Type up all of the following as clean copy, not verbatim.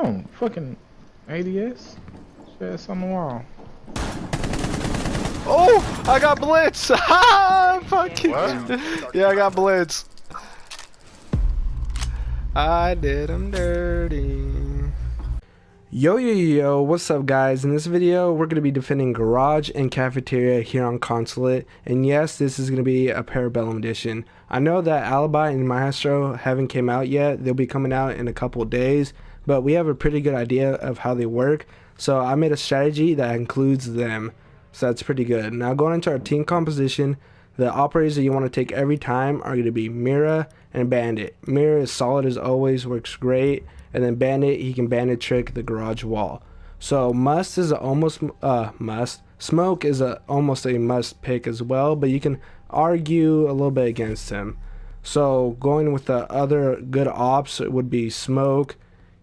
on, fucking ADS. Shit's on the wall. Oh, I got blitz. Ha! Fucking. Yeah, I got blitz. I did him dirty. Yo, what's up guys? In this video, we're going to be defending Garage and Cafeteria here on Consulate. And yes, this is going to be a Parabellum edition. I know that Alibi and Maestro haven't came out yet. They'll be coming out in a couple of days. But we have a pretty good idea of how they work. So I made a strategy that includes them. So that's pretty good. Now going into our team composition, the operators that you want to take every time are going to be Mira and Bandit. Mira is solid as always, works great. And then Bandit, he can bandit trick the garage wall. So Must is almost must. Smoke is almost a must pick as well, but you can argue a little bit against him. So going with the other good ops, it would be Smoke,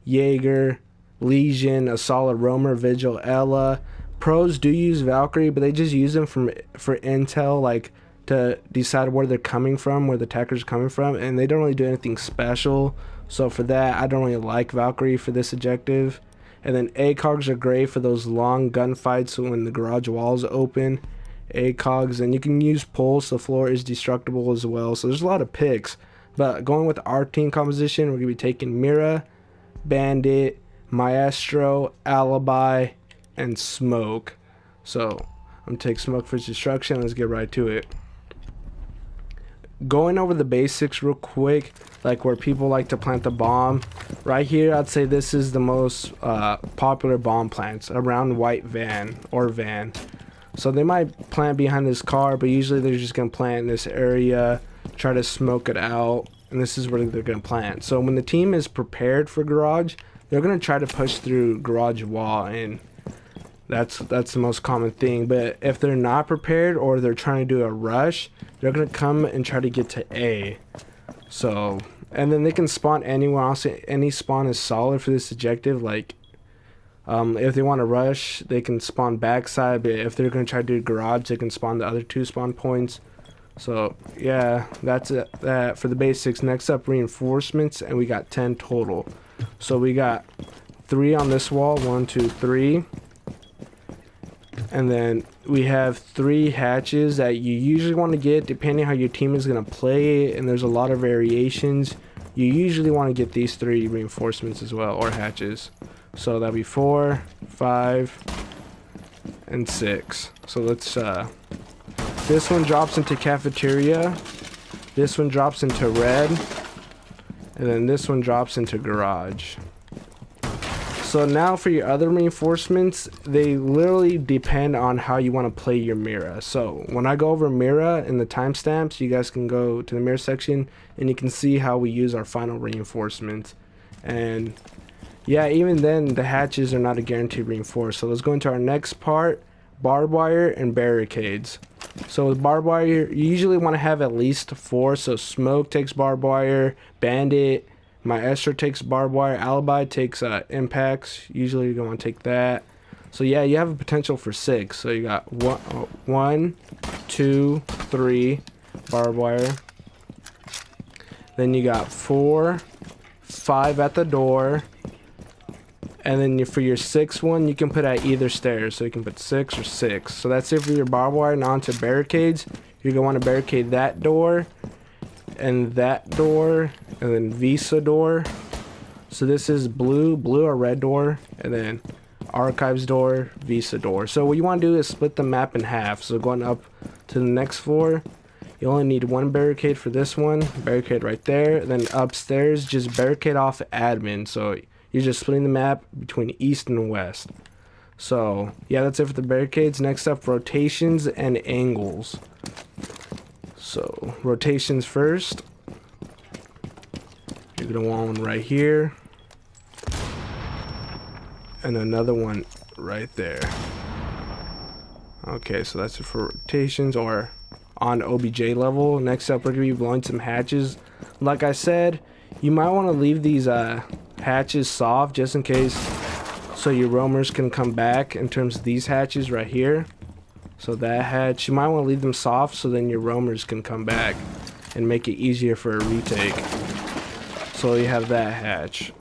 Jaeger, Legion, a solid Roamer, Vigil, Ella. Pros do use Valkyrie, but they just use them for intel, like to decide where they're coming from, where the attacker's coming from, and they don't really do anything special. So for that, I don't really like Valkyrie for this objective. And then ACOGs are great for those long gunfights when the garage wall is open. ACOGs, and you can use Pulse, the floor is destructible as well. So there's a lot of picks. But going with our team composition, we're going to be taking Mira, Bandit, Maestro, Alibi, and Smoke. So I'm going to take Smoke for destruction. Let's get right to it. Going over the basics real quick, like where people like to plant the bomb. Right here, I'd say this is the most popular bomb plants around white van or van. So they might plant behind this car, but usually they're just going to plant in this area, try to smoke it out, and this is where they're going to plant. So when the team is prepared for garage, they're going to try to push through garage wall, and that's the most common thing. But if they're not prepared or they're trying to do a rush, they're going to come and try to get to A. So, and then they can spawn anywhere else. Any spawn is solid for this objective. Like, if they want to rush, they can spawn backside. But if they're going to try to do garage, they can spawn the other two spawn points. So, yeah, that's it, that for the basics. Next up, reinforcements, and we got 10 total. So we got 3 on this wall. 1, 2, 3. And then we have 3 hatches that you usually want to get depending how your team is going to play it, and there's a lot of variations. You usually want to get these 3 reinforcements as well, or hatches. So that'll be 4, 5, and 6. So let's this one drops into Cafeteria, this one drops into Red, and then this one drops into Garage. So now for your other reinforcements, they literally depend on how you want to play your Mira. So when I go over Mira and the timestamps, you guys can go to the Mira section and you can see how we use our final reinforcements. And yeah, even then the hatches are not a guaranteed reinforce. So let's go into our next part, barbed wire and barricades. So with barbed wire, you usually want to have at least 4. So Smoke takes barbed wire, Bandit, Maestro takes barbed wire, Alibi takes impacts. Usually you're going to take that. So yeah, you have a potential for 6. So you got 1, 2, 3 barbed wire. Then you got 4, 5 at the door. And then for your 6th one, you can put at either stairs. So you can put 6 or 6. So that's it for your barbed wire. Now onto barricades. You're going to want to barricade that door and that door, and then Visa door. So this is blue or red door, and then Archives door, Visa door. So what you want to do is split the map in half. So going up to the next floor, you only need 1 barricade for this one, barricade right there. And then upstairs, just barricade off admin. So you're just splitting the map between east and west. So yeah, that's it for the barricades. Next up, rotations and angles. So rotations first. You're gonna want one right here, and another one right there. Okay, so that's it for rotations or on OBJ level. Next up, we're gonna be blowing some hatches. Like I said, you might want to leave these hatches soft just in case, so your roamers can come back. In terms of these hatches right here, so that hatch, you might want to leave them soft so then your roamers can come back and make it easier for a retake. So you have that hatch.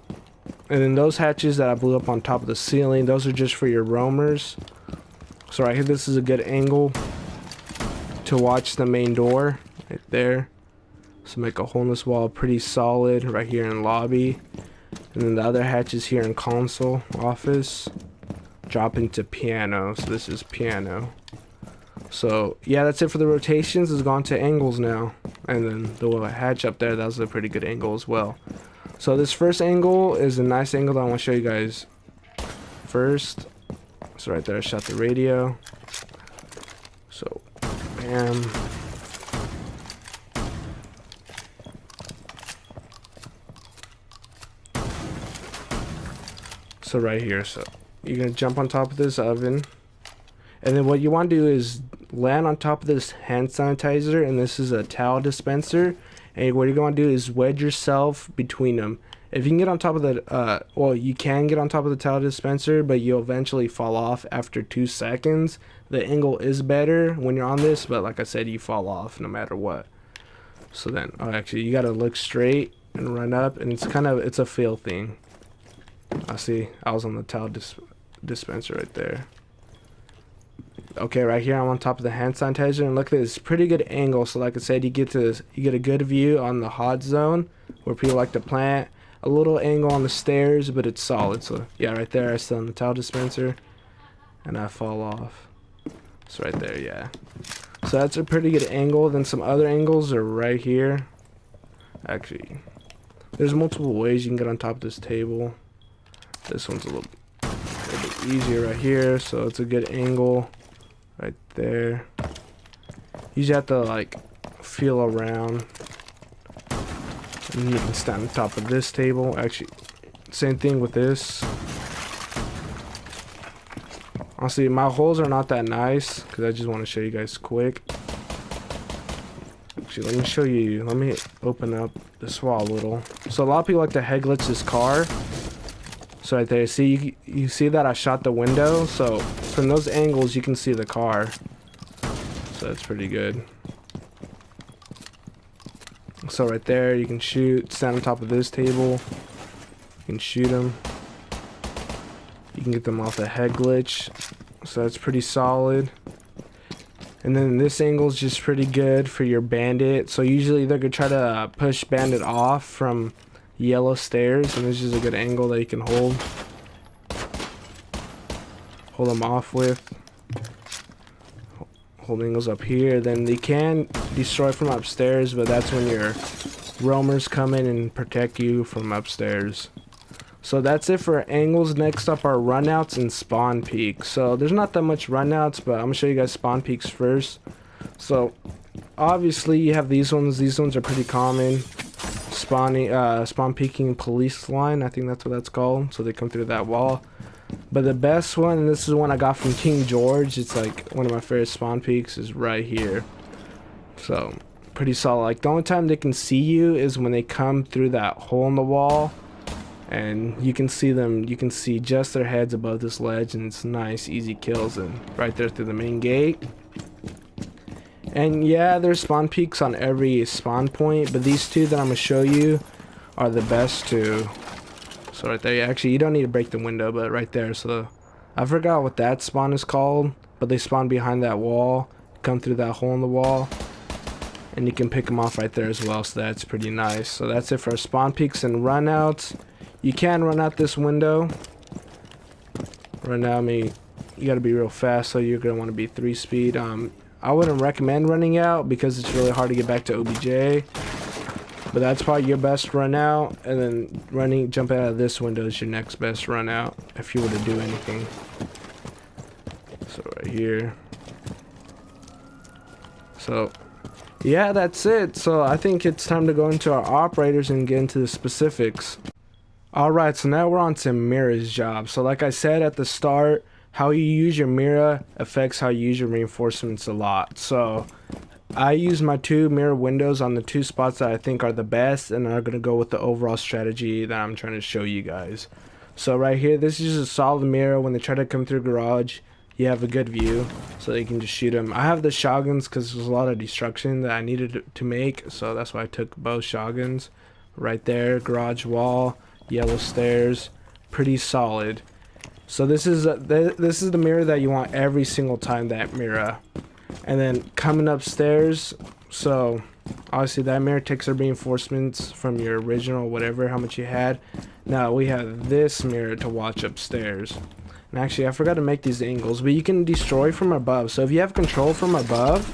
And then those hatches that I blew up on top of the ceiling, those are just for your roamers. So right here, this is a good angle to watch the main door right there. So make a hole in this wall pretty solid right here in lobby. And then the other hatches here in console office drop into piano. So this is piano. So yeah, that's it for the rotations. It's gone to angles now. And then the hatch up there, that was a pretty good angle as well. So this first angle is a nice angle that I want to show you guys first. So right there I shot the radio. So bam. So right here, so you're gonna jump on top of this oven, and then what you want to do is land on top of this hand sanitizer, and this is a towel dispenser, and what you're going to do is wedge yourself between them. If you can get on top of the well, you can get on top of the towel dispenser, but you'll eventually fall off after 2 seconds. The angle is better when you're on this, but like I said, you fall off no matter what. So then, oh, actually you got to look straight and run up, and it's a feel thing. I see I was on the towel dispenser right there. Okay, right here I'm on top of the hand sanitizer, and look at this pretty good angle. So like I said, you get a good view on the hot zone where people like to plant. A little angle on the stairs, but it's solid. So yeah, right there I still on the towel dispenser and I fall off. So right there, yeah. So that's a pretty good angle. Then some other angles are right here. Actually, there's multiple ways you can get on top of this table. This one's a little bit easier right here, so it's a good angle right there. You just have to like feel around, and you can stand on top of this table. Actually, same thing with this. Honestly, my holes are not that nice because I just want to show you guys quick. Actually, let me show you. Let me open up this wall a little. So a lot of people like to head glitch this car. So right there, see you see that I shot the window, so from those angles you can see the car. So that's pretty good. So right there you can shoot, stand on top of this table. You can shoot them. You can get them off the head glitch. So that's pretty solid. And then this angle is just pretty good for your bandit. So usually they're gonna try to push bandit off from yellow stairs, and this is a good angle that you can hold them off with. Hold angles up here. Then they can destroy from upstairs, but that's when your roamers come in and protect you from upstairs. So that's it for angles. Next up are runouts and spawn peaks. So there's not that much runouts, but I'm gonna show you guys spawn peaks first. So obviously you have these ones. These ones are pretty common. Spawn peeking police line, I think that's what that's called. So they come through that wall. But the best one, and this is one I got from King George, it's like one of my favorite spawn peaks, is right here. So pretty solid. Like the only time they can see you is when they come through that hole in the wall, and you can see them. You can see just their heads above this ledge, and it's nice, easy kills, and right there through the main gate. And yeah, there's spawn peaks on every spawn point, but these two that I'm gonna show you are the best two. So right there, actually you don't need to break the window, but right there, so I forgot what that spawn is called, but they spawn behind that wall, come through that hole in the wall, and you can pick them off right there as well. So that's pretty nice. So that's it for spawn peaks and runouts. You can run out this window. Right now, you gotta be real fast, so you're gonna want to be 3-speed. I wouldn't recommend running out because it's really hard to get back to OBJ, but that's probably your best run out. And then jumping out of this window is your next best run out if you were to do anything. So right here. So yeah, that's it. So I think it's time to go into our operators and get into the specifics. Alright, so now we're on to Mira's job. So like I said at the start, how you use your Mira affects how you use your reinforcements a lot. So I use my 2 Mira windows on the 2 spots that I think are the best, and I'm going to go with the overall strategy that I'm trying to show you guys. So right here, this is just a solid Mira. When they try to come through garage, you have a good view, so you can just shoot them. I have the shotguns because there's a lot of destruction that I needed to make, so that's why I took both shotguns. Right there, garage wall, yellow stairs. pretty solid. So this is the mirror that you want every single time, that Mira. And then coming upstairs, so obviously that mirror takes our reinforcements from your original whatever, how much you had. Now we have this mirror to watch upstairs. And actually I forgot to make these angles, but you can destroy from above. So if you have control from above,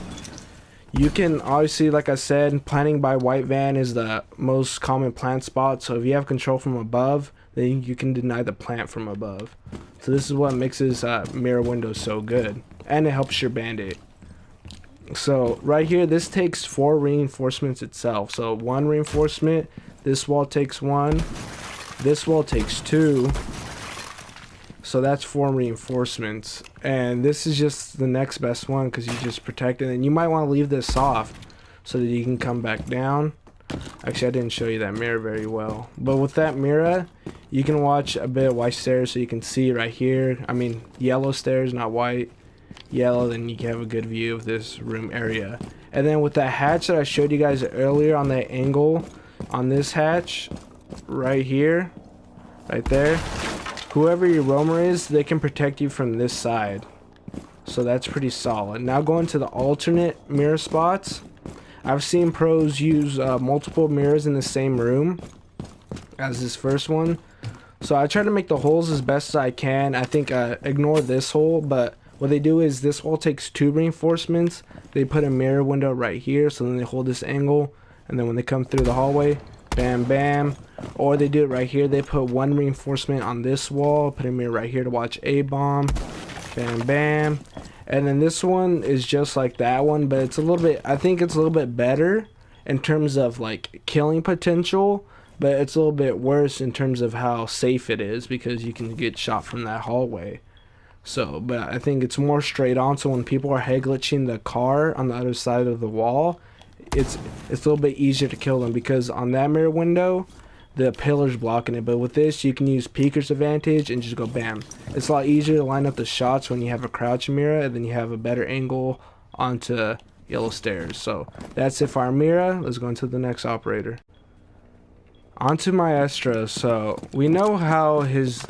you can obviously, like I said, planting by white van is the most common plant spot. So if you have control from above, then you can deny the plant from above. So this is what makes this mirror window so good, and it helps your bandit. So right here, this takes 4 reinforcements itself. So 1 reinforcement, this wall takes 1, this wall takes 2. So that's 4 reinforcements, and this is just the next best one because you just protect it. And you might want to leave this soft so that you can come back down. Actually, I didn't show you that mirror very well, but with that mirror you can watch a bit of white stairs, so you can see right here, I mean yellow stairs, not white, yellow, then you can have a good view of this room area. And then with that hatch that I showed you guys earlier on that angle on this hatch right here, right there, whoever your roamer is, they can protect you from this side. So that's pretty solid. Now going to the alternate mirror spots. I've seen pros use multiple mirrors in the same room as this first one. So I try to make the holes as best as I can. I think ignore this hole, but what they do is this hole takes 2 reinforcements. They put a mirror window right here, so then they hold this angle, and then when they come through the hallway, bam bam. Or they do it right here, they put 1 reinforcement on this wall, put a mirror right here to watch a bomb, bam bam. And then this one is just like that one, but it's a little bit, I think it's a little bit better in terms of like killing potential, but it's a little bit worse in terms of how safe it is because you can get shot from that hallway. So, but I think it's more straight on, so when people are head glitching the car on the other side of the wall, it's a little bit easier to kill them because on that mirror window, the pillar's blocking it. But with this, you can use peeker's advantage and just go bam. It's a lot easier to line up the shots when you have a crouch mirror, and then you have a better angle onto yellow stairs. So that's it for our Mira. Let's go into the next operator. Onto my Astra. So we know how his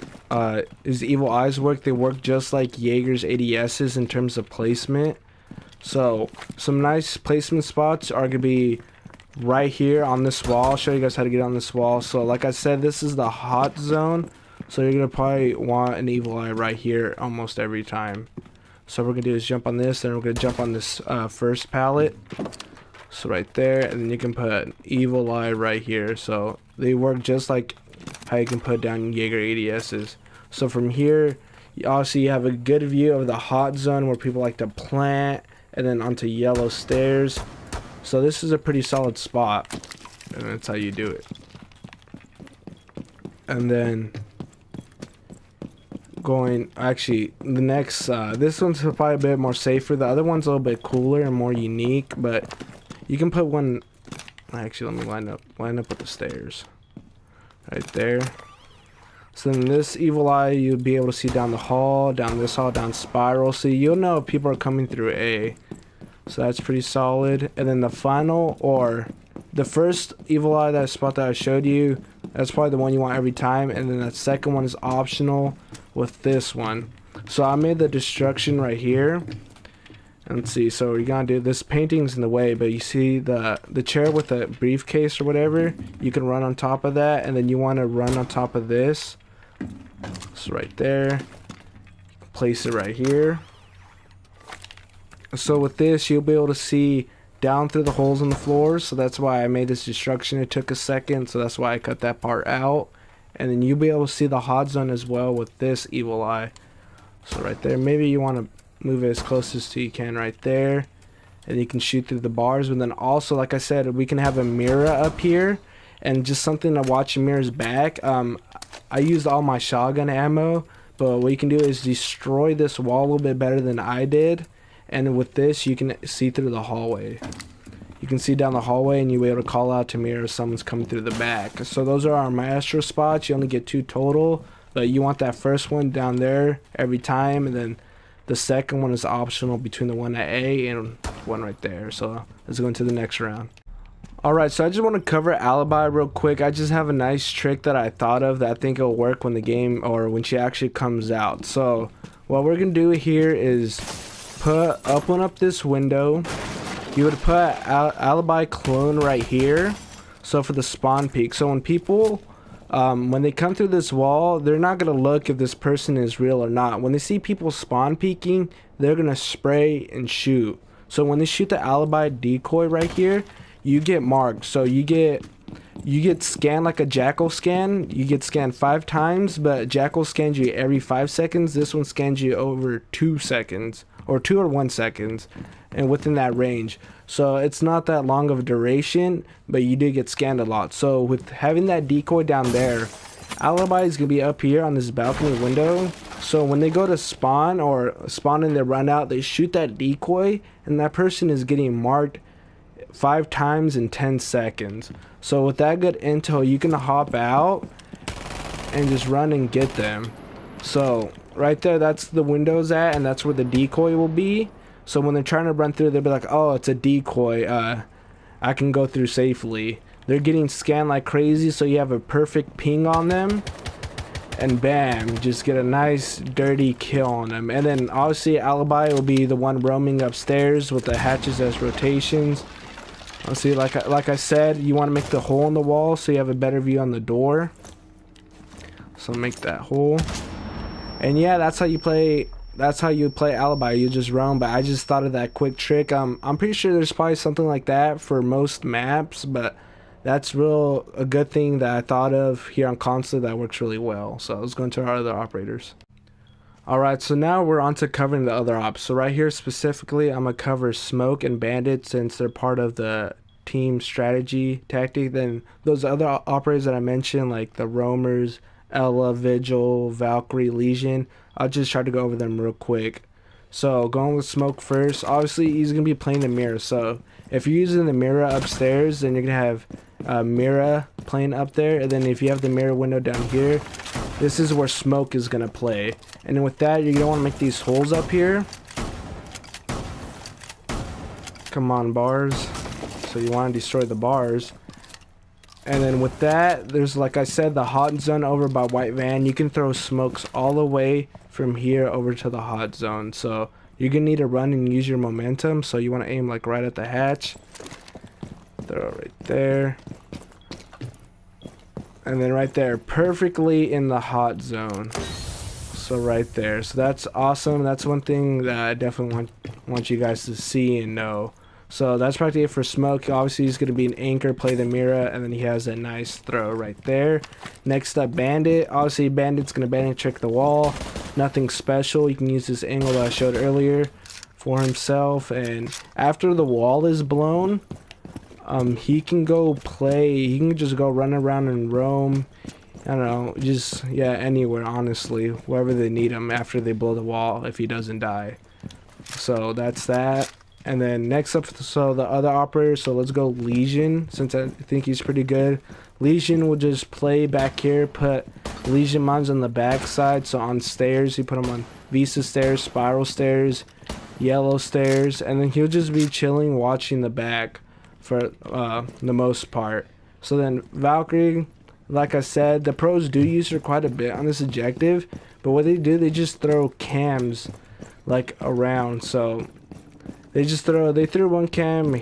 evil eyes work. They work just like Jaeger's ADSs in terms of placement. So some nice placement spots are gonna be right here on this wall. I'll show you guys how to get on this wall. So like I said, this is the hot zone, so you're gonna probably want an evil eye right here almost every time. So what we're gonna do is jump on this, then we're gonna jump on this first pallet, so right there, and then you can put an evil eye right here. So they work just like how you can put down Jaeger ADSs. So from here, obviously you have a good view of the hot zone where people like to plant, and then onto yellow stairs. So this is a pretty solid spot, and that's how you do it. And then going, actually the next this one's probably a bit more safer. The other one's a little bit cooler and more unique, but you can put one, actually let me line up with the stairs right there. So then this evil eye, you'll be able to see down the hall, down this hall, down spiral, so you'll know if people are coming through A. So that's pretty solid. And then the final, or the first evil eye, that spot that I showed you, that's probably the one you want every time. And then that second one is optional with this one. So I made the destruction right here. And let's see, so you're gonna do this, painting's in the way, but you see the chair with the briefcase or whatever, you can run on top of that, and then you want to run on top of this. So right there, place it right here. So with this, you'll be able to see down through the holes in the floor. So that's why I made this destruction. It took a second, so that's why I cut that part out. And then you'll be able to see the hot zone as well with this evil eye. So right there, maybe you want to move it as close as you can right there. And you can shoot through the bars. But then also, like I said, we can have a mirror up here. And just something to watch Mira's back. I used all my shotgun ammo. But what you can do is destroy this wall a little bit better than I did. And with this, you can see through the hallway. You can see down the hallway, and you'll be able to call out to Mira if someone's coming through the back. So those are our maestro spots. You only get 2 total, but you want that first one down there every time, and then the second one is optional between the one at A and one right there. So let's go into the next round. Alright, so I just want to cover Alibi real quick. I just have a nice trick that I thought of that I think will work when the game, or when she actually comes out. So what we're going to do here is open up this window. You would put Alibi clone right here, so for the spawn peek. So when people, when they come through this wall, they're not going to look if this person is real or not. When they see people spawn peeking, they're going to spray and shoot. So when they shoot the Alibi decoy right here, you get marked. So you get scanned like a Jackal scan. You get scanned 5 times, but Jackal scans you every 5 seconds. This one scans you over 2 seconds, or 2 or 1 seconds, and within that range. So it's not that long of a duration, but you do get scanned a lot. So with having that decoy down there, Alibi is gonna be up here on this balcony window. So when they go to spawn, or spawn in their run out, they shoot that decoy, and that person is getting marked 5 times in 10 seconds. So with that good intel, you can hop out and just run and get them. So right there, that's the windows at, and that's where the decoy will be. So when they're trying to run through, they'll be like, oh, it's a decoy, I can go through safely. They're getting scanned like crazy, so you have a perfect ping on them, and bam, just get a nice dirty kill on them. And then obviously Alibi will be the one roaming upstairs with the hatches as rotations. Let's see, like I said, you want to make the hole in the wall so you have a better view on the door. So make that hole. And yeah, that's how you play Alibi. You just roam. But I just thought of that quick trick. I'm pretty sure there's probably something like that for most maps, but that's a good thing that I thought of here on Consulate that works really well. So let's go into our other operators. Alright, so now we're on to covering the other ops. So right here specifically, I'm going to cover Smoke and Bandit since they're part of the team strategy tactic. Then those other operators that I mentioned, like the Roamers, Ella, Vigil, Valkyrie, Legion, I'll just try to go over them real quick. So going with Smoke first, obviously he's going to be playing the Mira. So if you're using the Mira upstairs, then you're going to have Mira playing up there. And then if you have the Mira window down here, this is where Smoke is going to play. And then with that, you're going to want to make these holes up here. Come on, bars. So you want to destroy the bars. And then with that, there's, like I said, the hot zone over by White Van. You can throw smokes all the way from here over to the hot zone. So you're going to need to run and use your momentum. So you want to aim like right at the hatch. Throw it right there. And then right there, perfectly in the hot zone. So right there. So that's awesome. That's one thing that I definitely want you guys to see and know. So that's practically it for Smoke. Obviously he's going to be an anchor, play the Mira, and then he has a nice throw right there. Next up, Bandit. Obviously Bandit's going to bandit trick the wall. Nothing special. You can use this angle that I showed earlier for himself. And after the wall is blown, he can go play. He can just go run around and roam. I don't know, just, yeah, anywhere, honestly, wherever they need him after they blow the wall, if he doesn't die. So that's that. And then next up, so the other operator, so let's go Legion, since I think he's pretty good. Legion will just play back here, put Legion mines on the back side, so on stairs, you put them on Visa stairs, Spiral stairs, Yellow stairs, and then he'll just be chilling, watching the back for the most part. So then Valkyrie, like I said, the pros do use her quite a bit on this objective, but what they do, they just throw cams like around. So they threw one cam,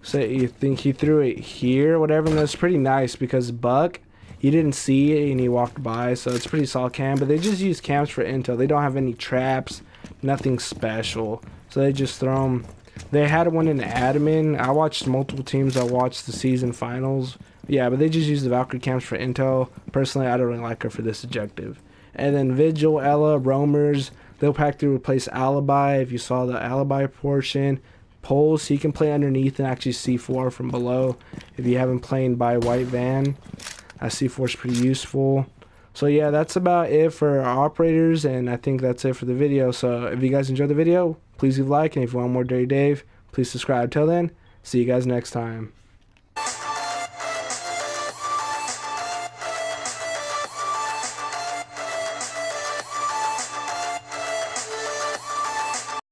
so you think he threw it here or whatever, and that's pretty nice because Buck, he didn't see it and he walked by, so it's pretty solid cam. But they just use cams for intel. They don't have any traps, nothing special, so they just throw them. They had one in admin. I watched multiple teams. I watched the season finals. Yeah, but they just use the Valkyrie cams for intel. Personally, I don't really like her for this objective. And then Vigil, Ella, Roamers, they'll practically replace Alibi. If you saw the Alibi portion, Pulse, he can play underneath and actually C4 from below. If you haven't played by White Van, C4 is pretty useful. So yeah, that's about it for our operators, and I think that's it for the video. So if you guys enjoyed the video, please leave a like, and if you want more Dirty Dave, please subscribe. Till then, see you guys next time.